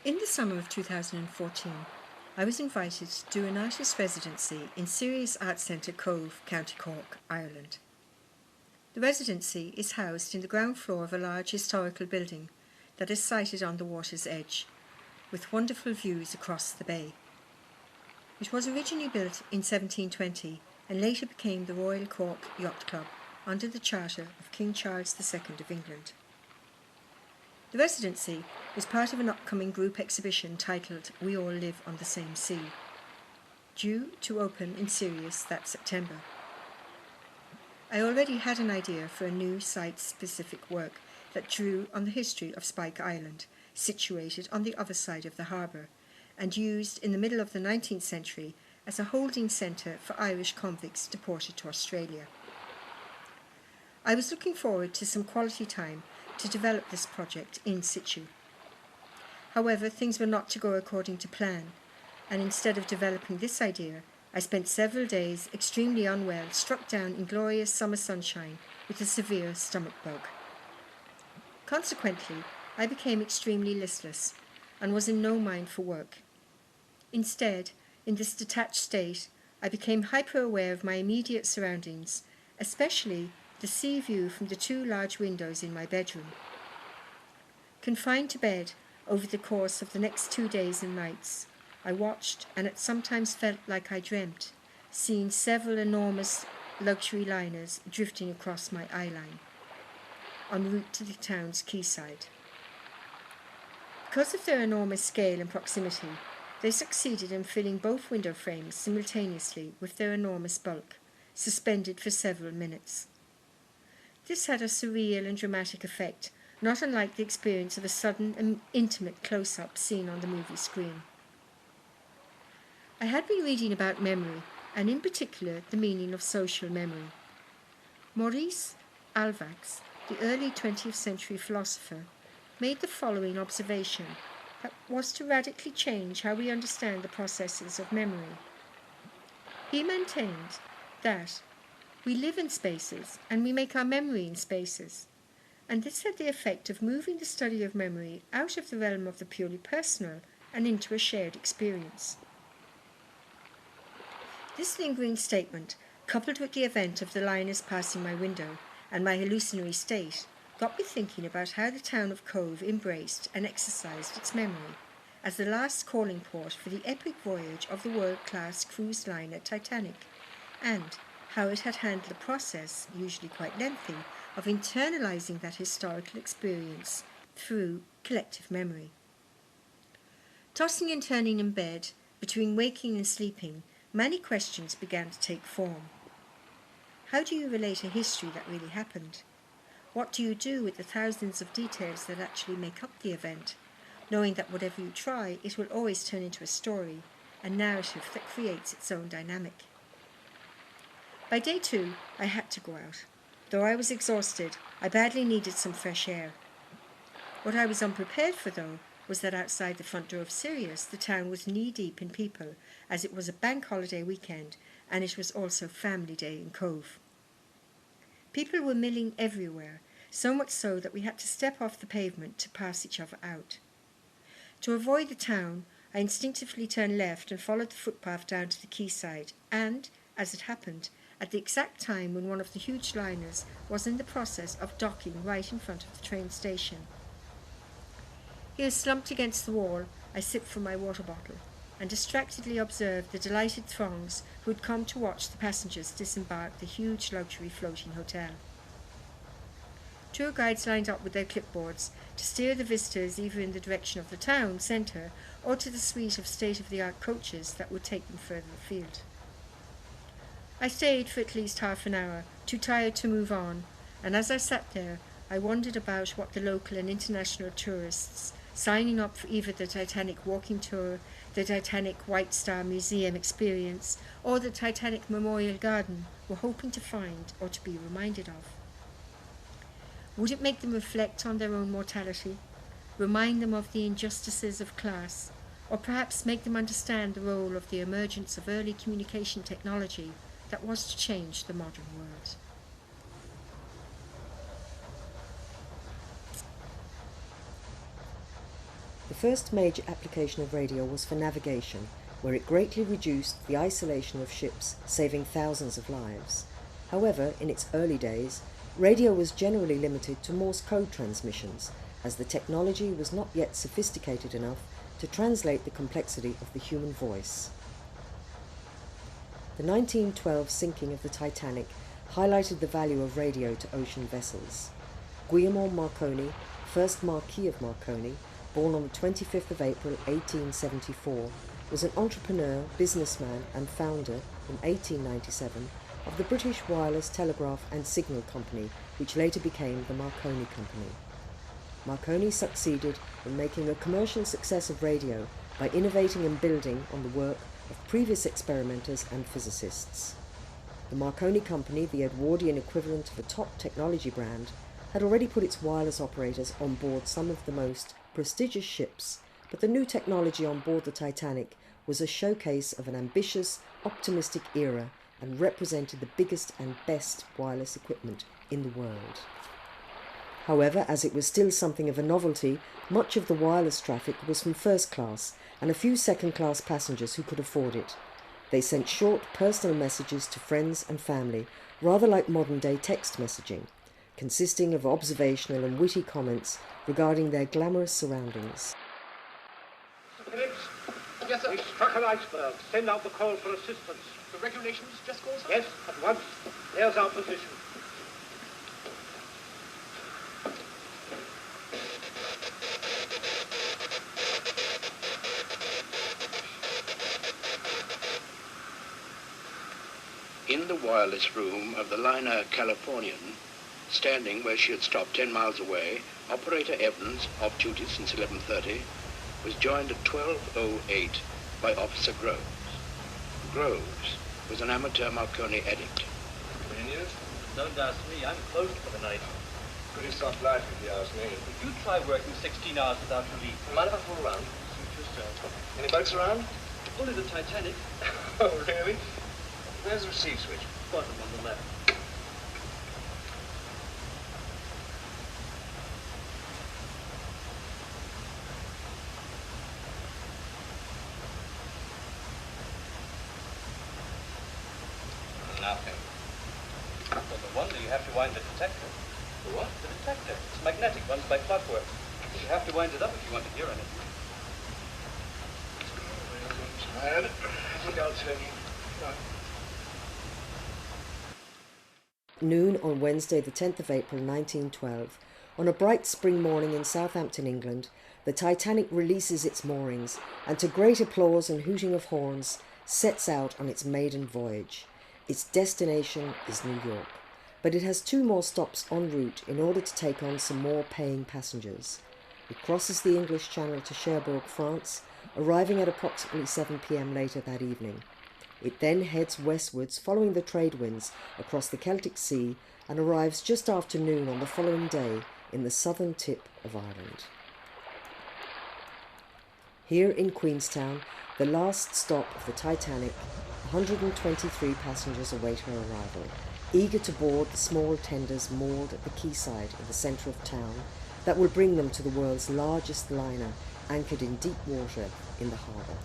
In the summer of 2014, I was invited to do an artist residency in Sirius Art Centre Cobh, County Cork, Ireland. The residency is housed in the ground floor of a large historical building that is sited on the water's edge, with wonderful views across the bay. It was originally built in 1720 and later became the Royal Cork Yacht Club under the charter of King Charles II of England. The residency is part of an upcoming group exhibition titled We All Live on the Same Sea, due to open in Sirius that September. I already had an idea for a new site-specific work that drew on the history of Spike Island, situated on the other side of the harbour, and used in the middle of the 19th century as a holding centre for Irish convicts deported to Australia. I was looking forward to some quality time to develop this project in situ. However, things were not to go according to plan, and instead of developing this idea, I spent several days extremely unwell, struck down in glorious summer sunshine with a severe stomach bug. Consequently, I became extremely listless and was in no mind for work. Instead, in this detached state, I became hyper-aware of my immediate surroundings, especially the sea view from the two large windows in my bedroom. Confined to bed over the course of the next 2 days and nights, I watched, and it sometimes felt like I dreamt, seeing several enormous luxury liners drifting across my eye line, en route to the town's quayside. Because of their enormous scale and proximity, they succeeded in filling both window frames simultaneously with their enormous bulk, suspended for several minutes. This had a surreal and dramatic effect, not unlike the experience of a sudden and intimate close-up seen on the movie screen. I had been reading about memory, and in particular the meaning of social memory. Maurice Alvax, the early 20th century philosopher, made the following observation that was to radically change how we understand the processes of memory. He maintained that we live in spaces and we make our memory in spaces, and this had the effect of moving the study of memory out of the realm of the purely personal and into a shared experience. This lingering statement, coupled with the event of the liners passing my window and my hallucinatory state, got me thinking about how the town of Cobh embraced and exercised its memory as the last calling port for the epic voyage of the world-class cruise liner Titanic, and how it had handled the process, usually quite lengthy, of internalizing that historical experience through collective memory. Tossing and turning in bed, between waking and sleeping, many questions began to take form. How do you relate a history that really happened? What do you do with the thousands of details that actually make up the event, knowing that whatever you try, it will always turn into a story, a narrative that creates its own dynamic? By day 2, I had to go out. Though I was exhausted, I badly needed some fresh air. What I was unprepared for, though, was that outside the front door of Sirius, the town was knee-deep in people, as it was a bank holiday weekend, and it was also family day in Cobh. People were milling everywhere, so much so that we had to step off the pavement to pass each other out. To avoid the town, I instinctively turned left and followed the footpath down to the quayside, and, as it happened, at the exact time when one of the huge liners was in the process of docking right in front of the train station. Here, slumped against the wall, I sipped from my water bottle and distractedly observed the delighted throngs who had come to watch the passengers disembark the huge luxury floating hotel. Tour guides lined up with their clipboards to steer the visitors either in the direction of the town centre or to the suite of state-of-the-art coaches that would take them further afield. I stayed for at least half an hour, too tired to move on, and as I sat there, I wondered about what the local and international tourists signing up for either the Titanic walking tour, the Titanic White Star Museum experience, or the Titanic Memorial Garden were hoping to find or to be reminded of. Would it make them reflect on their own mortality, remind them of the injustices of class, or perhaps make them understand the role of the emergence of early communication technology that was to change the modern world? The first major application of radio was for navigation, where it greatly reduced the isolation of ships, saving thousands of lives. However, in its early days, radio was generally limited to Morse code transmissions, as the technology was not yet sophisticated enough to translate the complexity of the human voice. The 1912 sinking of the Titanic highlighted the value of radio to ocean vessels. Guglielmo Marconi, first Marquis of Marconi, born on the 25th of April 1874, was an entrepreneur, businessman and founder in 1897 of the British Wireless Telegraph and Signal Company, which later became the Marconi Company. Marconi succeeded in making a commercial success of radio by innovating and building on the work of previous experimenters and physicists. The Marconi Company, the Edwardian equivalent of a top technology brand, had already put its wireless operators on board some of the most prestigious ships, but the new technology on board the Titanic was a showcase of an ambitious, optimistic era and represented the biggest and best wireless equipment in the world. However, as it was still something of a novelty, much of the wireless traffic was from first class and a few second-class passengers who could afford it. They sent short, personal messages to friends and family, rather like modern-day text messaging, consisting of observational and witty comments regarding their glamorous surroundings. Phillips? Yes, sir. We struck an iceberg. Send out the call for assistance. The regulations just go, sir? Yes, at once. There's our position. In the wireless room of the liner Californian, standing where she had stopped 10 miles away, Operator Evans, off duty since 11:30, was joined at 12:08 by Officer Groves. Groves was an amateur Marconi addict. Years? Don't ask me, I'm closed for the night. Pretty soft life, if you ask me. Would you try working 16 hours without relief? Mind if I fool around? Suit yourself. Any boats around? Only the Titanic. Oh, really? Where's the receive switch? Bottom on the left. Nothing. Well, no wonder you have to wind the detector. The what? The detector. It's magnetic, runs by clockwork. You have to wind it up if you want to hear anything. I'm tired. I think I'll turn you. Noon on Wednesday the 10th of April 1912, on a bright spring morning in Southampton, England, the Titanic releases its moorings and to great applause and hooting of horns sets out on its maiden voyage. Its destination is New York, but it has 2 more stops en route in order to take on some more paying passengers. It crosses the English Channel to Cherbourg, France, arriving at approximately 7 p.m. later that evening. It then heads westwards following the trade winds across the Celtic Sea and arrives just after noon on the following day in the southern tip of Ireland. Here in Queenstown, the last stop of the Titanic, 123 passengers await her arrival, eager to board the small tenders moored at the quayside in the centre of town that will bring them to the world's largest liner anchored in deep water in the harbour.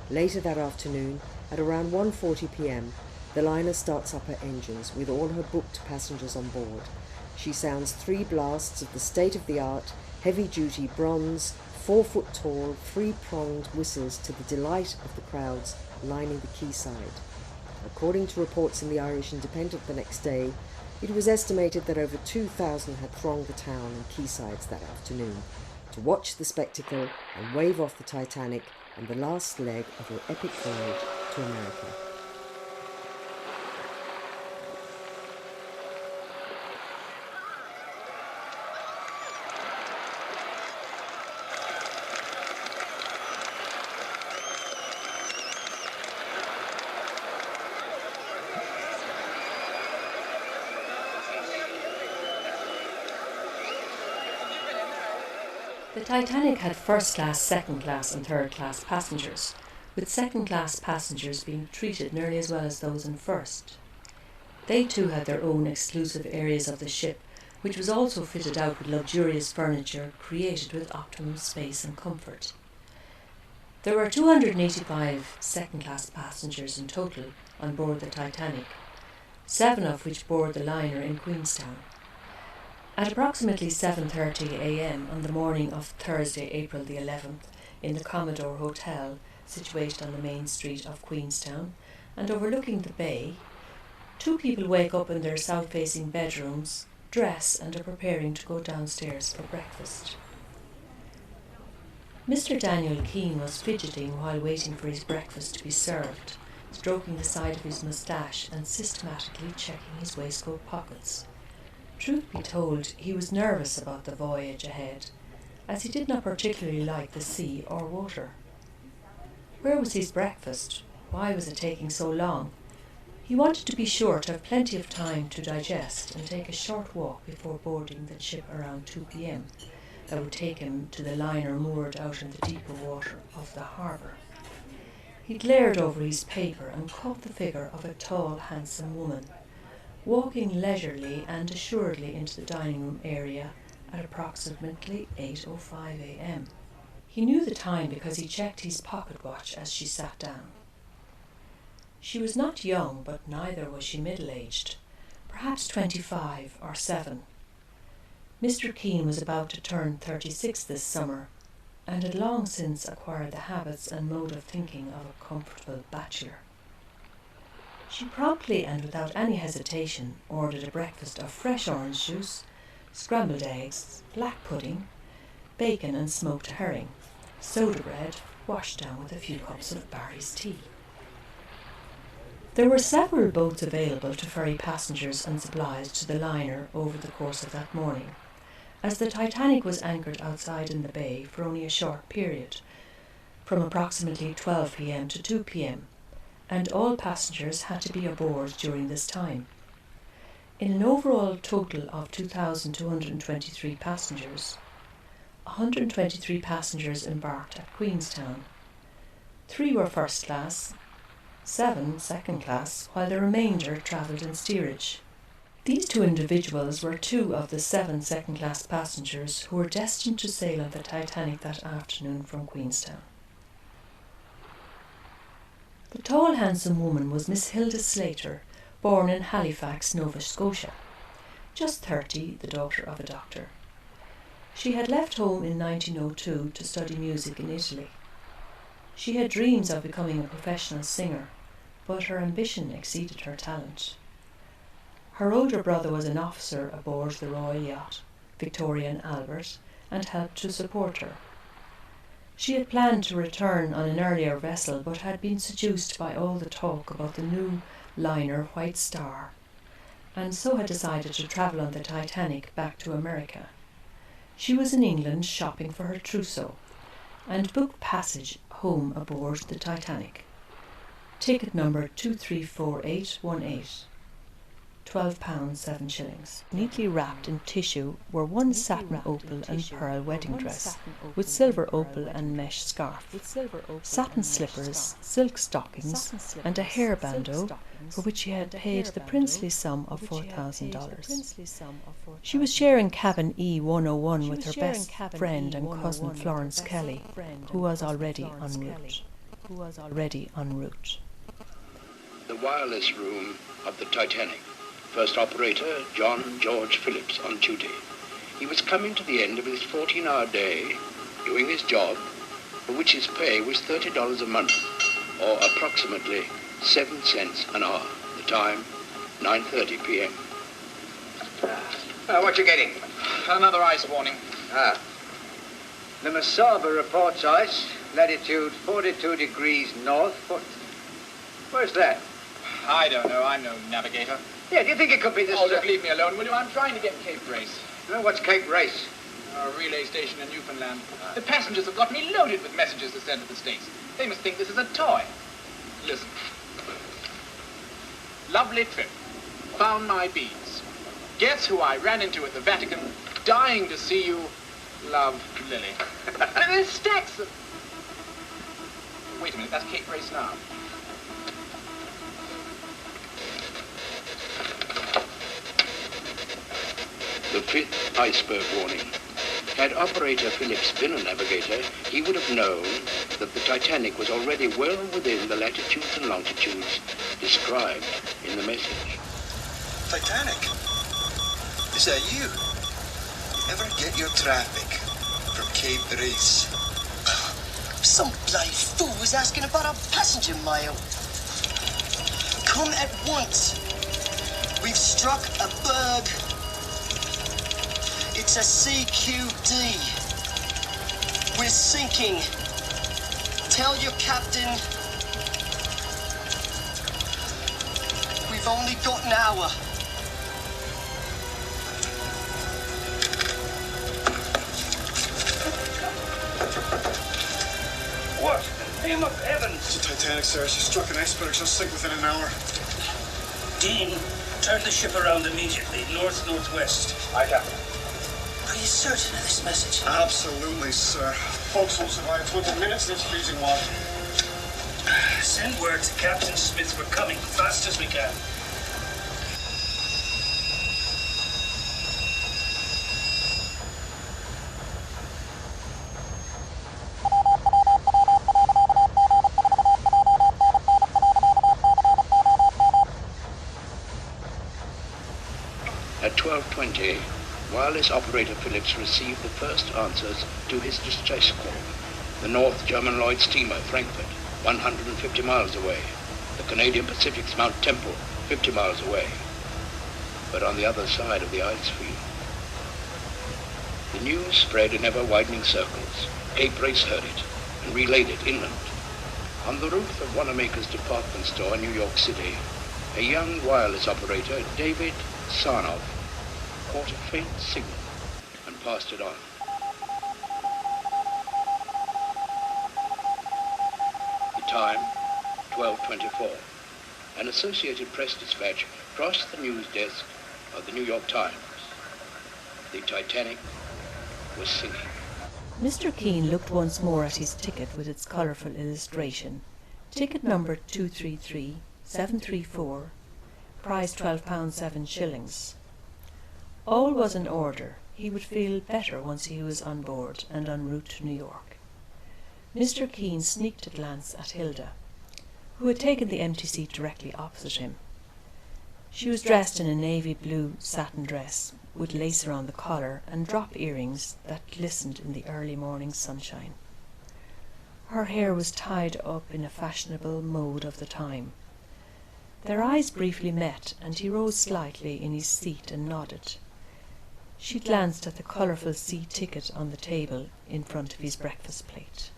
Later that afternoon, at around 1:40 p.m, the liner starts up her engines with all her booked passengers on board. She sounds 3 blasts of the state-of-the-art, heavy-duty bronze, 4-foot-tall, 3-pronged whistles to the delight of the crowds lining the quayside. According to reports in the Irish Independent the next day, it was estimated that over 2,000 had thronged the town and quaysides that afternoon to watch the spectacle and wave off the Titanic and the last leg of her epic voyage to America. The Titanic had first class, second class and third class passengers, with second class passengers being treated nearly as well as those in first. They too had their own exclusive areas of the ship, which was also fitted out with luxurious furniture created with optimum space and comfort. There were 285 second-class passengers in total on board the Titanic, 7 of which board the liner in Queenstown. At approximately 7:30 a.m. on the morning of Thursday, April the 11th, in the Commodore Hotel, situated on the main street of Queenstown and overlooking the bay, 2 people wake up in their south-facing bedrooms, dress and are preparing to go downstairs for breakfast. Mr. Daniel Keane was fidgeting while waiting for his breakfast to be served, stroking the side of his moustache and systematically checking his waistcoat pockets. Truth be told, he was nervous about the voyage ahead, as he did not particularly like the sea or water. Where was his breakfast? Why was it taking so long? He wanted to be sure to have plenty of time to digest and take a short walk before boarding the ship around 2 p.m. that would take him to the liner moored out in the deeper water of the harbour. He glared over his paper and caught the figure of a tall, handsome woman, walking leisurely and assuredly into the dining room area at approximately 8:05 a.m. He knew the time because he checked his pocket watch as she sat down. She was not young, but neither was she middle-aged, perhaps 25 or 7. Mr. Keane was about to turn 36 this summer, and had long since acquired the habits and mode of thinking of a comfortable bachelor. She promptly and without any hesitation ordered a breakfast of fresh orange juice, scrambled eggs, black pudding, bacon and smoked herring, soda bread washed down with a few cups of Barry's tea. There were several boats available to ferry passengers and supplies to the liner over the course of that morning, as the Titanic was anchored outside in the bay for only a short period, from approximately 12 p.m. to 2 p.m, and all passengers had to be aboard during this time. In an overall total of 2,223 passengers, 123 passengers embarked at Queenstown. 3 were first class, 7 second class, while the remainder travelled in steerage. These 2 individuals were 2 of the 7 second-class passengers who were destined to sail on the Titanic that afternoon from Queenstown. The tall, handsome woman was Miss Hilda Slater, born in Halifax, Nova Scotia, just 30, the daughter of a doctor. She had left home in 1902 to study music in Italy. She had dreams of becoming a professional singer, but her ambition exceeded her talent. Her older brother was an officer aboard the Royal Yacht, Victoria and Albert, and helped to support her. She had planned to return on an earlier vessel, but had been seduced by all the talk about the new liner White Star, and so had decided to travel on the Titanic back to America. She was in England shopping for her trousseau, and booked passage home aboard the Titanic. Ticket number 234818. £12 7 shillings. Neatly wrapped in tissue were one satin opal and pearl wedding dress, with silver opal and mesh scarf, satin slippers, silk stockings, and a hair bandeau, for which she had paid the princely sum of $4,000. She was sharing cabin E101 with her best friend and cousin Florence Kelly, who was already en route. The wireless room of the Titanic. First operator, John George Phillips, on duty. He was coming to the end of his 14-hour day, doing his job, for which his pay was $30 a month, or approximately 7 cents an hour. The time, 9:30 p.m. What you getting? Another ice warning. The Masaba reports ice, latitude 42 degrees north. Where's that? I don't know. I'm no navigator. Yeah, do you think it could be this... Oh, look, leave me alone, will you? I'm trying to get Cape Race. What's Cape Race? A relay station in Newfoundland. The passengers have got me loaded with messages to send to the States. They must think this is a toy. Listen. Lovely trip. Found my beads. Guess who I ran into at the Vatican? Dying to see you. Love, Lily. And there's stacks of... Wait a minute, that's Cape Race now. The the 5th iceberg warning. Had operator Phillips been a navigator, he would have known that the Titanic was already well within the latitudes and longitudes described in the message. Titanic? Is that you? Ever get your traffic from Cape Race? Some bloody fool was asking about our passenger mile. Come at once. We've struck a berg. It's a CQD. We're sinking. Tell your captain we've only got an hour. What? Name of heavens! It's the Titanic, sir. She struck an iceberg. She'll sink within an hour. Dean, turn the ship around immediately, north-northwest. Aye, Captain. Are you certain of this message? Absolutely, sir. Folks will survive 20 minutes in this freezing water. Send word to Captain Smith we're coming fast as we can. At 12:20, wireless operator Phillips received the first answers to his distress call. The North German Lloyd steamer, Frankfurt, 150 miles away. The Canadian Pacific's Mount Temple, 50 miles away. But on the other side of the ice field. The news spread in ever-widening circles. Cape Race heard it and relayed it inland. On the roof of Wanamaker's department store in New York City, a young wireless operator, David Sarnoff, caught a faint signal and passed it on. The time, 12:24. An Associated Press dispatch crossed the news desk of the New York Times. The Titanic was sinking. Mr. Keane looked once more at his ticket with its colourful illustration. Ticket number 233-734, price £12 7s. All was in order. He would feel better once he was on board and en route to New York. Mr. Keane sneaked a glance at Hilda, who had taken the empty seat directly opposite him. She was dressed in a navy blue satin dress with lace around the collar and drop earrings that glistened in the early morning sunshine. Her hair was tied up in a fashionable mode of the time. Their eyes briefly met, and he rose slightly in his seat and nodded. She glanced at the colourful sea ticket on the table in front of his breakfast plate.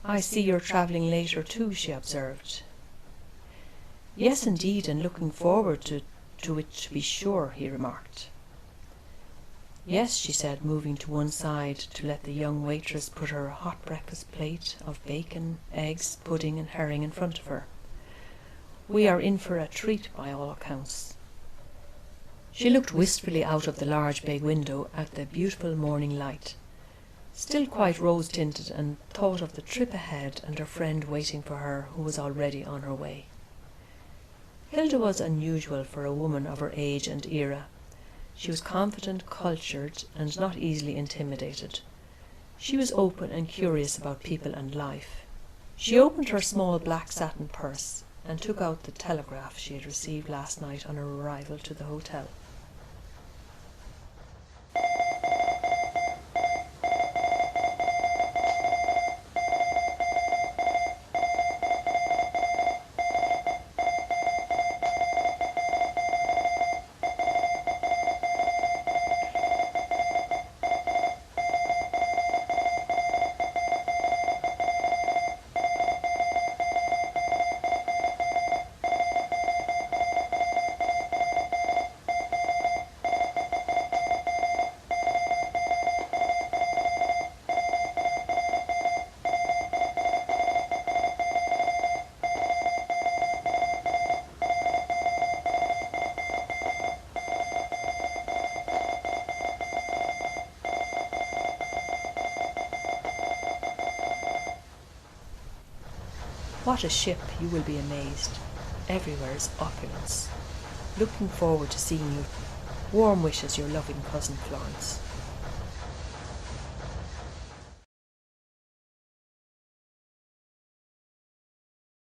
"I see you're travelling later too," she observed. "Yes, indeed, and looking forward to it, to be sure," he remarked. "Yes," she said, moving to one side to let the young waitress put her hot breakfast plate of bacon, eggs, pudding and herring in front of her. "We are in for a treat by all accounts." She looked wistfully out of the large bay window at the beautiful morning light, still quite rose-tinted, and thought of the trip ahead and her friend waiting for her who was already on her way. Hilda was unusual for a woman of her age and era. She was confident, cultured, and not easily intimidated. She was open and curious about people and life. She opened her small black satin purse and took out the telegraph she had received last night on her arrival to the hotel. What a ship, you will be amazed. Everywhere is opulence. Looking forward to seeing you Warm wishes, your loving cousin Florence.